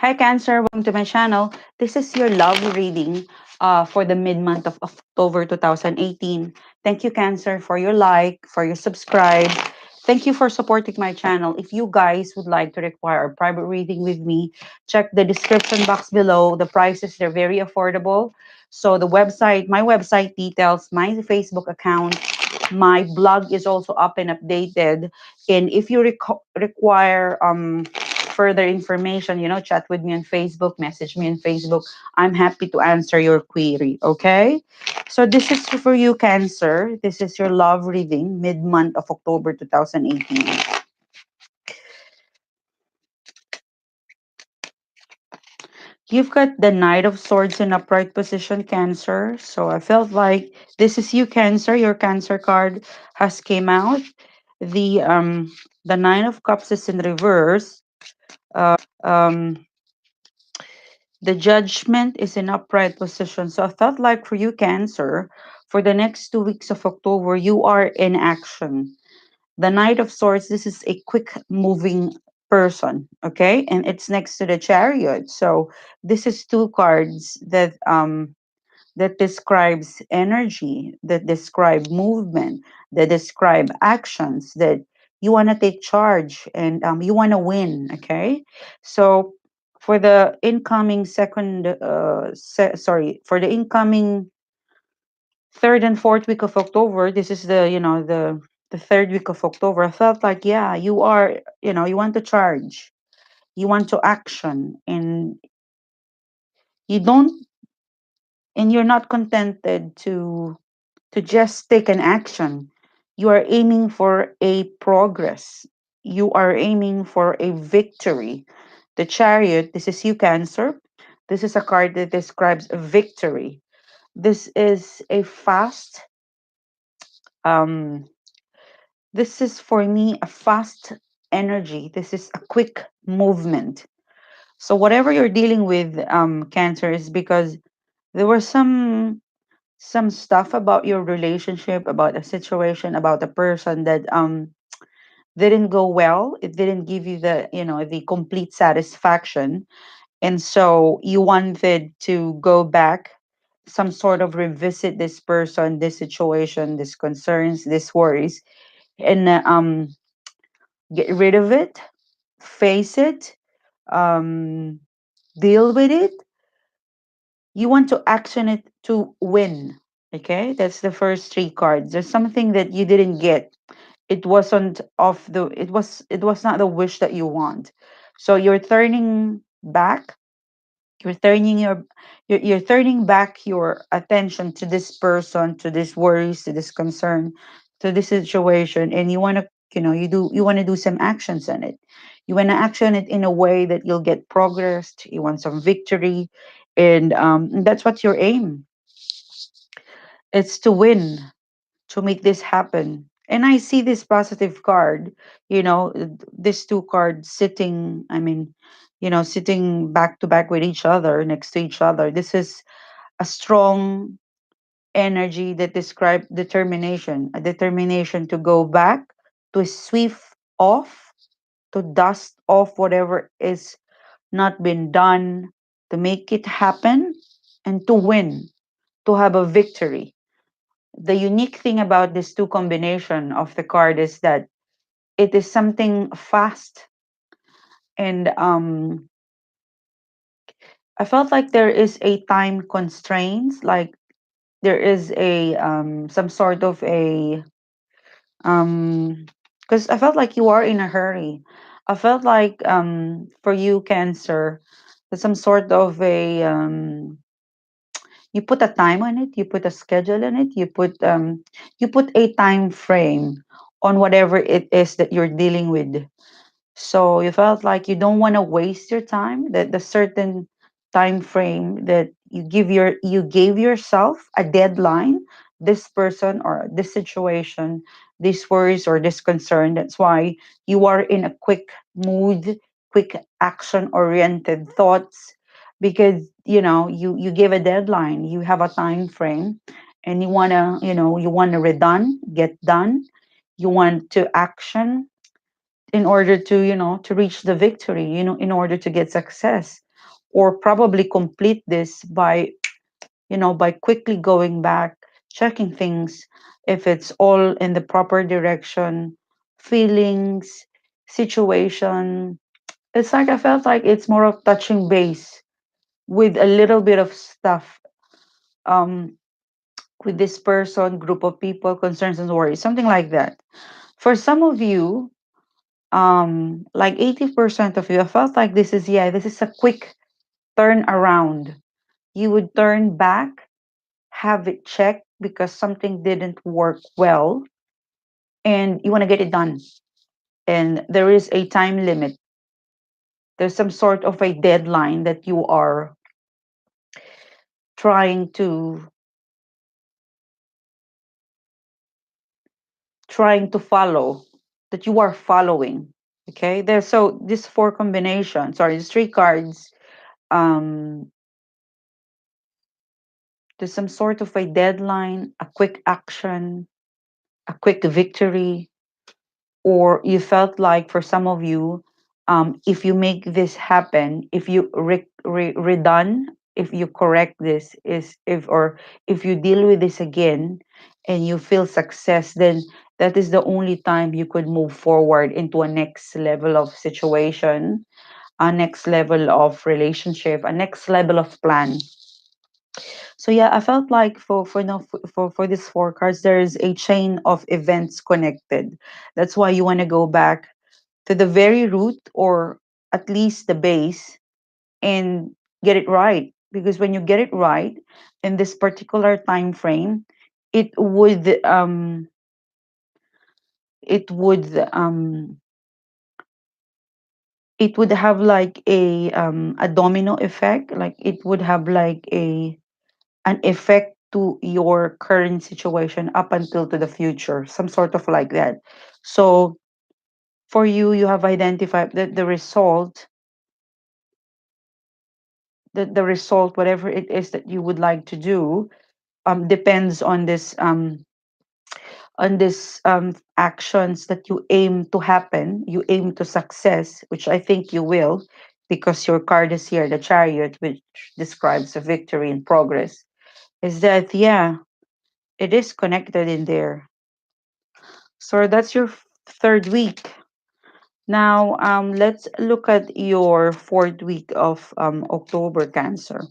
Hi, Cancer. Welcome to my channel. This is your love reading for the mid month of October 2018. Thank you, Cancer, for your like, for your subscribe. Thank you for supporting my channel. If you guys would like to require a private reading with me, check the description box below. The prices, they're very affordable. So the website, my website details, my Facebook account, my blog is also up and updated. And if you require further information, chat with me on Facebook, message me on Facebook. I'm happy to answer your query. Okay. So this is for you, Cancer. This is your love reading mid month of October 2018. You've got the Knight of Swords in upright position, Cancer. So I felt like this is you, Cancer. Your Cancer card has came out. The Nine of Cups is in reverse. Um, the Judgment is in upright position. So I felt like for you, Cancer, for the next 2 weeks of October, you are in action. The Knight of Swords, this is a quick moving person, okay? And it's next to the Chariot. So this is two cards that describes energy, that describe movement, that describe actions, that you want to take charge and you want to win. Okay, so for the incoming for the incoming third and fourth week of October, this is the third week of October. I felt like, yeah, you are, you want to charge, you want to action, and you don't, and you're not contented to just take an action. You are aiming for a progress. You are aiming for a victory. The Chariot, this is you, Cancer. This is a card that describes a victory. This is a fast, um, this is for me a fast energy. This is a quick movement. So, whatever you're dealing with, Cancer, is because there were some stuff about your relationship, about a situation, about a person that didn't go well. It didn't give you the complete satisfaction, and so you wanted to go back, some sort of revisit this person, this situation, these concerns, these worries, and get rid of it, face it, um, deal with it. You want to action it to win. Okay, that's the first three cards. There's something that you didn't get. It wasn't of the it was not the wish that you want. So you're turning back, you're turning you're turning back your attention to this person, to this worries, to this concern, to this situation, and you want to, you want to do some actions on it. You want to action it in a way that you'll get progress. You want some victory, and that's what your aim. It's to win, to make this happen. And I see this positive card, these two cards sitting, sitting back to back with each other, next to each other. This is a strong energy that describes determination, a determination to go back, to sweep off, to dust off whatever is not been done, to make it happen, and to win, to have a victory. The unique thing about this two combination of the card is that it is something fast, and I felt like there is a time constraints, like there is a some sort of a because I felt like you are in a hurry. I felt like for you, Cancer, there's some sort of a you put a time on it, you put a schedule on it, you put a time frame on whatever it is that you're dealing with. So you felt like you don't want to waste your time, that the certain time frame that you gave yourself a deadline, this person or this situation, these worries or this concern. That's why you are in a quick mood, quick action oriented thoughts, because you give a deadline, you have a time frame, and you want to redone, get done, you want to action in order to reach the victory, in order to get success. or probably complete this by, by quickly going back, checking things if it's all in the proper direction, feelings, situation. It's like I felt like it's more of touching base with a little bit of stuff, um, with this person, group of people, concerns and worries, something like that. For some of you, like 80% of you, I felt like this is a quick turn around. You would turn back, have it checked because something didn't work well, and you want to get it done. And there is a time limit. There's some sort of a deadline that you are trying to follow, that you are following. Okay, there's so this four combination, sorry, these three cards. um there's some sort of a deadline, a quick action, a quick victory, or you felt like for some of you, if you make this happen, if you redone, if you correct this, is if or if you deal with this again and you feel success, then that is the only time you could move forward into a next level of situation, a next level of relationship, a next level of plan. So yeah, I felt like for now for these four cards, there is a chain of events connected. That's why you want to go back to the very root, or at least the base, and get it right. Because when you get it right in this particular time frame, it would it would um it would have like a domino effect. Like it would have like a an effect to your current situation up until to the future, some sort of like that. So for you, you have identified that the result, whatever it is that you would like to do, depends on this actions that you aim to happen, you aim to success, which I think you will, because your card is here, the Chariot, which describes a victory in progress. Is that, yeah, it is connected in there. So that's your third week. Now, let's look at your fourth week of October, Cancer.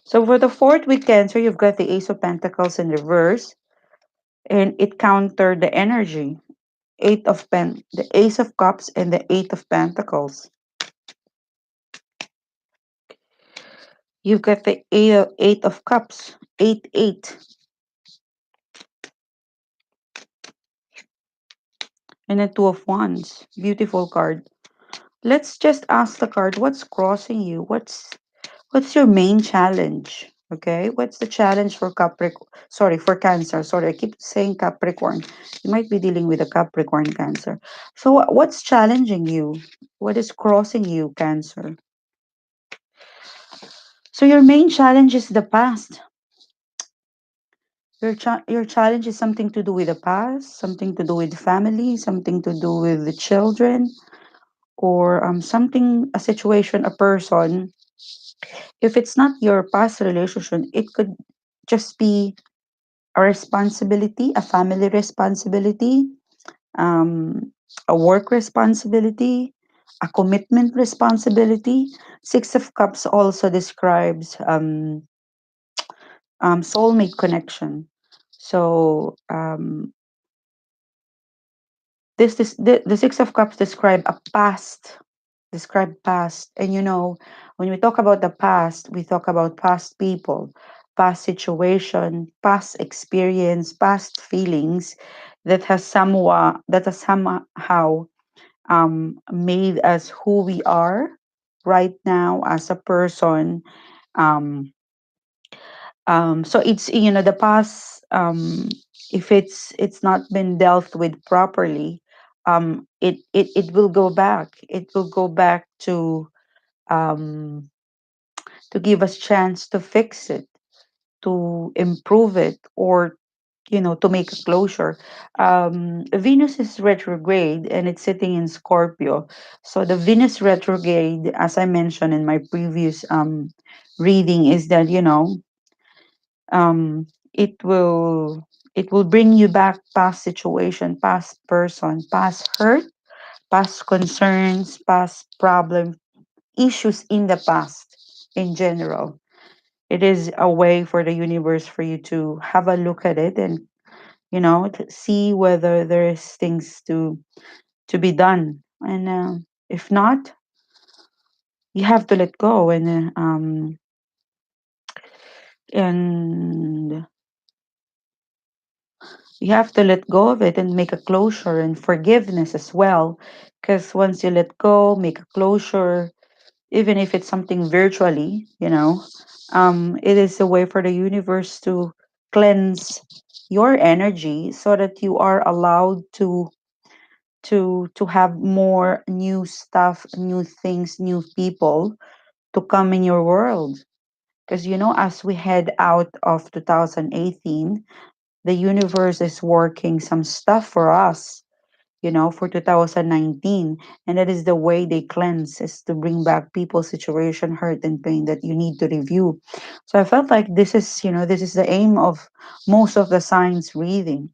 So for the fourth week, Cancer, you've got the Ace of Pentacles in reverse, and it countered the energy. The Ace of Cups, and the Eight of Pentacles. You've got the Eight of Cups, 8, 8, and the Two of Wands. Beautiful card. Let's just ask the card, what's crossing you? What's your main challenge? Okay, what's the challenge for Capricorn? Sorry, for Cancer. Sorry, I keep saying Capricorn. You might be dealing with a Capricorn, Cancer. So, what's challenging you? What is crossing you, Cancer? So, your main challenge is the past. Your challenge is something to do with the past, something to do with family, something to do with the children, or something, a situation, a person. If it's not your past relationship, it could just be a responsibility, a family responsibility, um, a work responsibility, a commitment responsibility. Six of Cups also describes soulmate connection. So the Six of Cups describe past, and when we talk about the past, we talk about past people, past situation, past experience, past feelings that has somehow made us who we are right now as a person. um so it's, the past, if it's not been dealt with properly, it will go back, to um give us chance to fix it, to improve it, or to make a closure. Venus is retrograde and it's sitting in Scorpio. So the Venus retrograde, as I mentioned in my previous reading, is that um, it will it will bring you back past situation, past person, past hurt, past concerns, past problem, issues in the past in general. It is a way for the universe for you to have a look at it and to see whether there is things to be done. And if not, you have to let go and you have to let go of it and make a closure and forgiveness as well. Because once you let go, make a closure, even if it's something virtually, it is a way for the universe to cleanse your energy so that you are allowed to have more new stuff, new things, new people to come in your world. Because as we head out of 2018, the universe is working some stuff for us, for 2019. And that is the way they cleanse, is to bring back people's situation, hurt, and pain that you need to review. So I felt like this is the aim of most of the science reading.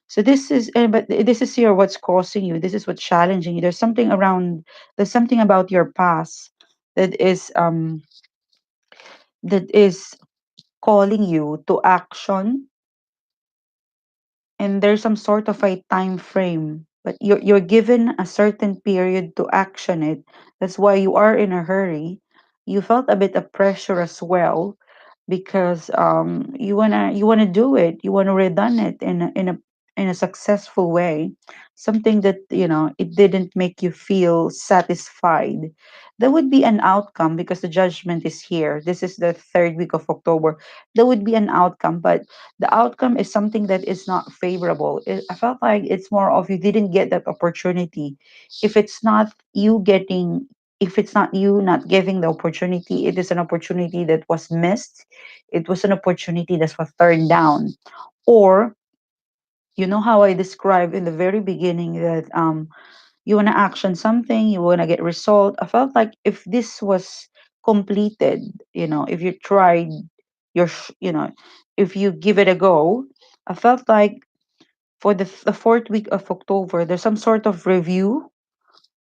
So but this is here what's causing you. This is what's challenging you. There's something about your past that is calling you to action, and there's some sort of a time frame, but you're given a certain period to action it. That's why you are in a hurry. You felt a bit of pressure as well, because you wanna do it, you wanna redone it in a successful way, something that it didn't make you feel satisfied. There would be an outcome because the judgment is here. This is the third week of October. There would be an outcome, but the outcome is something that is not favorable. I felt like it's more of you didn't get that opportunity. If it's not you getting, if it's not you not giving the opportunity, it is an opportunity that was missed. It was an opportunity that was turned down. Or how I described in the very beginning that you want to action something, you want to get result. I felt like if this was completed, if you tried your if you give it a go, I felt like for the fourth week of October, there's some sort of review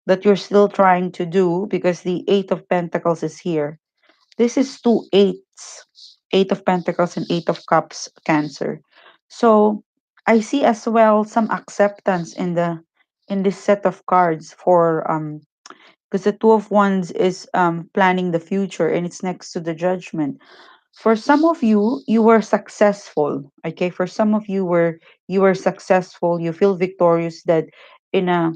that you're still trying to do because the Eight of Pentacles is here. This is two eights, Eight of Pentacles and Eight of Cups, Cancer. So I see as well some acceptance in this set of cards for because the Two of Wands is planning the future and it's next to the Judgment. For some of you, you were successful. Okay, for some of you were successful. You feel victorious that in a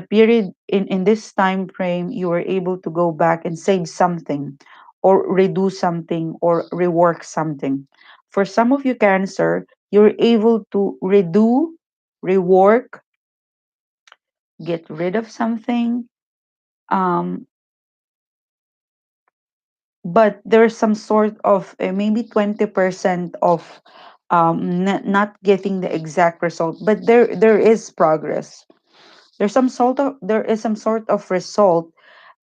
period in this time frame you were able to go back and save something, or redo something, or rework something. For some of you, Cancer, you're able to redo, rework, get rid of something. Um, but there's some sort of maybe 20% of not getting the exact result, but there is progress. There is some sort of result,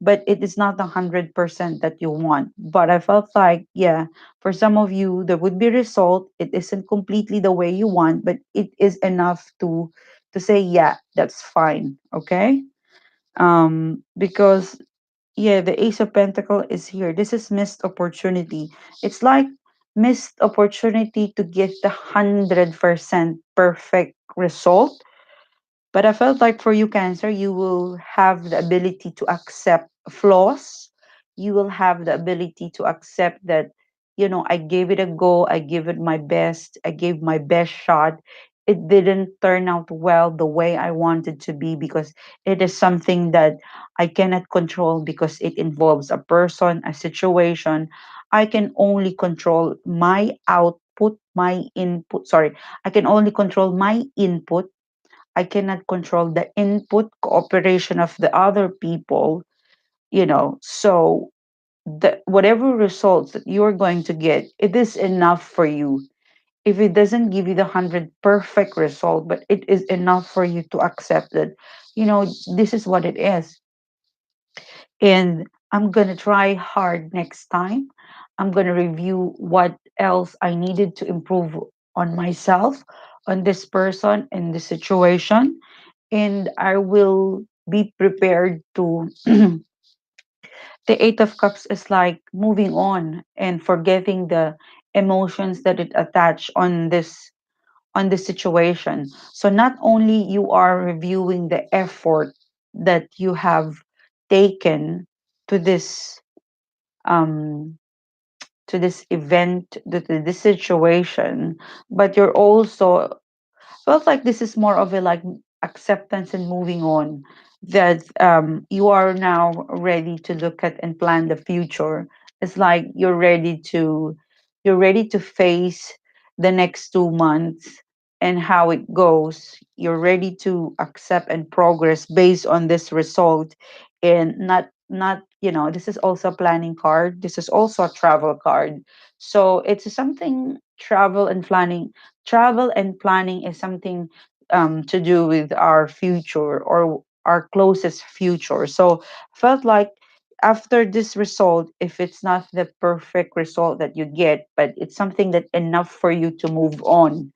but it is not 100% that you want. But I felt like, yeah, for some of you there would be result. It isn't completely the way you want, but it is enough to say, yeah, that's fine. Okay. Because yeah, the Ace of Pentacle is here. This is missed opportunity. It's like missed opportunity to get the 100% perfect result. But I felt like for you, Cancer, you will have the ability to accept flaws. You will have the ability to accept that, I gave it a go. I gave it my best. I gave my best shot. It didn't turn out well the way I wanted to be because it is something that I cannot control because it involves a person, a situation. I can only control my output, my input. Sorry, I can only control my input. I cannot control the input cooperation of the other people, So the whatever results that you're going to get, it is enough for you. if it doesn't give you the 100 perfect result, but it is enough for you to accept that, this is what it is. And I'm going to try hard next time. I'm going to review what else I needed to improve on myself, on this person, in this situation. And I will be prepared to. The Eight of Cups is like moving on and forgetting the emotions that it attach on this situation. So not only you are reviewing the effort that you have taken to um this event, to this situation, but you're also felt like this is more of a like acceptance and moving on, that you are now ready to look at and plan the future. It's like you're ready to face the next 2 months and how it goes. You're ready to accept and progress based on this result, and not this is also a planning card, this is also a travel card. So it's something travel and planning is something to do with our future or our closest future. So felt like after this result, if it's not the perfect result that you get, but it's something that enough for you to move on.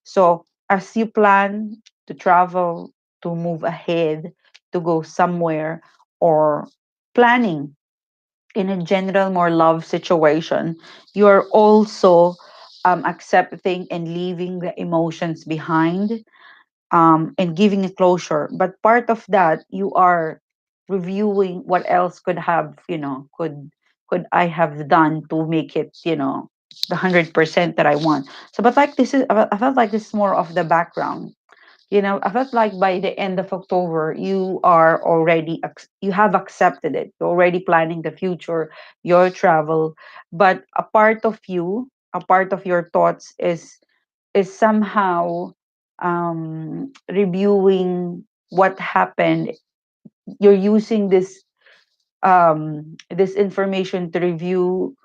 So as you plan to travel, to move ahead, to go somewhere, or planning in a general more love situation, you are also accepting and leaving the emotions behind, and giving a closure. But part of that, you are reviewing what else could I have done to make it, the 100% that I want. So, but like this is, I felt like this is more of the background. I felt like by the end of October, you have accepted it. You're already planning the future, your travel, but a part of your thoughts is somehow reviewing what happened. You're using this information to review,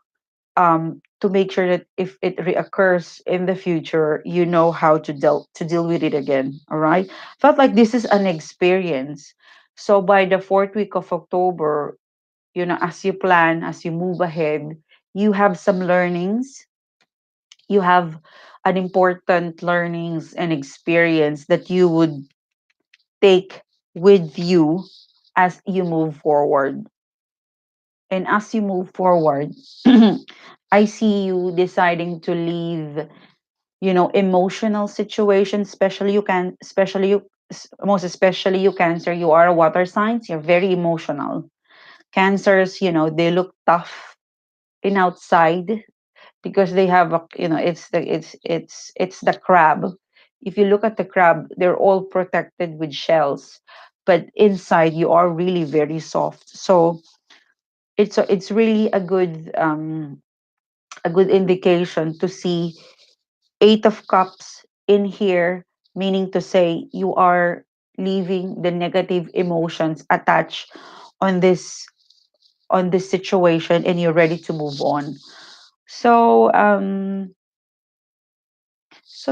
to make sure that if it reoccurs in the future, you know how to deal with it again. All right. Felt like this is an experience. So by the fourth week of October, as you plan, as you move ahead, you have some learnings. You have an important learnings and experience that you would take with you as you move forward. And as you move forward, I see you deciding to leave, emotional situations, most especially you Cancer, you are a water signs, you're very emotional. Cancers, they look tough in outside because they have it's the crab. If you look at the crab, they're all protected with shells, but inside you are really very soft. So it's really a good indication to see Eight of Cups in here, meaning to say you are leaving the negative emotions attached on this situation, and you're ready to move on. So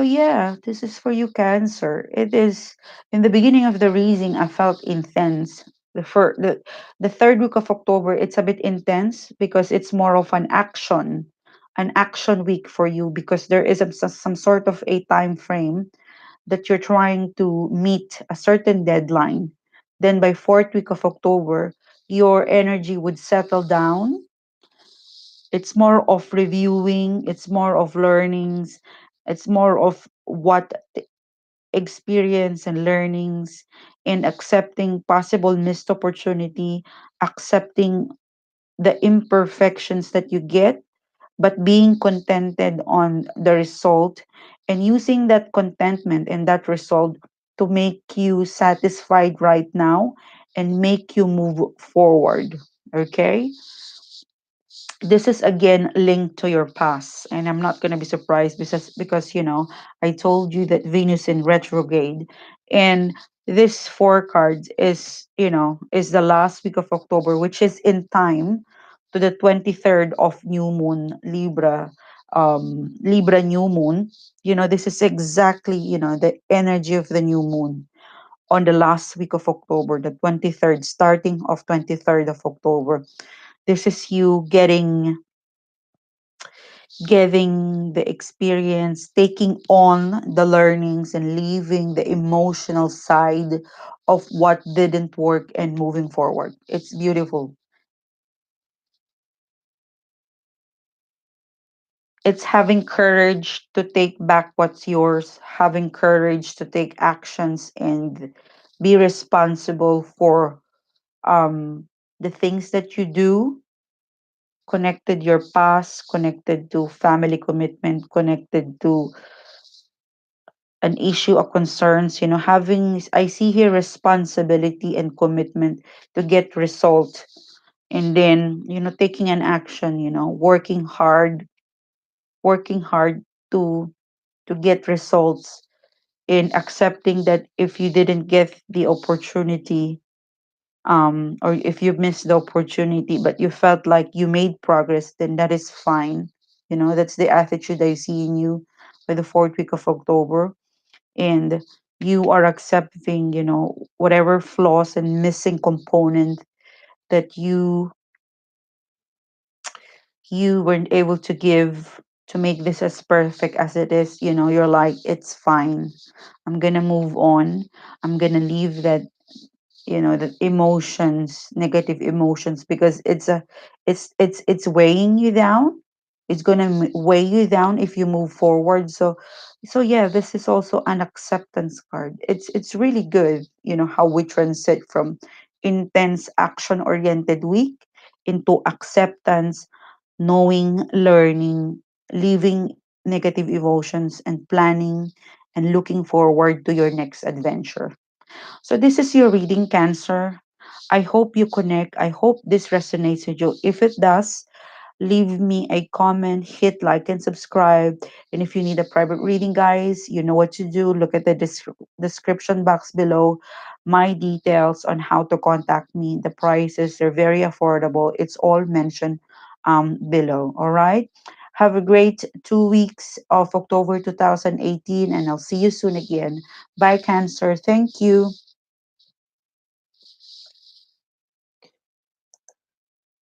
yeah, this is for you, Cancer. It is in the beginning of the reading. I felt intense. The third week of October, it's a bit intense because it's more of an action week for you, because there is some sort of a time frame that you're trying to meet a certain deadline. Then by fourth week of October, your energy would settle down. It's more of reviewing, it's more of learnings, it's more of what experience and learnings, and accepting possible missed opportunity, accepting the imperfections that you get, but being contented on the result, and using that contentment and that result to make you satisfied right now and make you move forward. Okay, this is again linked to your past, and I'm not going to be surprised because I told you that Venus in retrograde, and this four cards is the last week of October, which is in time to the 23rd of new moon Libra, Libra new moon. This is exactly, the energy of the new moon on the last week of October, the 23rd, starting of 23rd of October. This is you getting the experience, taking on the learnings, and leaving the emotional side of what didn't work and moving forward. It's beautiful. It's having courage to take back what's yours, having courage to take actions and be responsible for the things that you do, connected your past, connected to family commitment, connected to an issue or concerns, having, I see here, responsibility and commitment to get result, and then, taking an action, working hard to get results, in accepting that if you didn't get the opportunity, or if you missed the opportunity but you felt like you made progress, then that is fine. That's the attitude I see in you for the fourth week of October. And you are accepting, whatever flaws and missing component that you weren't able to give to make this as perfect as it is. You're like, it's fine, I'm gonna move on, I'm gonna leave that, the emotions, negative emotions, because it's weighing you down. It's gonna weigh you down if you move forward. So yeah, this is also an acceptance card. It's really good, how we transit from intense action oriented week into acceptance, knowing, learning, leaving negative emotions, and planning and looking forward to your next adventure. So this is your reading, Cancer. I hope you connect. I hope this resonates with you. If it does, leave me a comment, hit like and subscribe. And if you need a private reading, guys, you know what to do. Look at the description box below. My details on how to contact me. The prices, they're very affordable. It's all mentioned below. All right. Have a great 2 weeks of October 2018, and I'll see you soon again. Bye, Cancer. Thank you.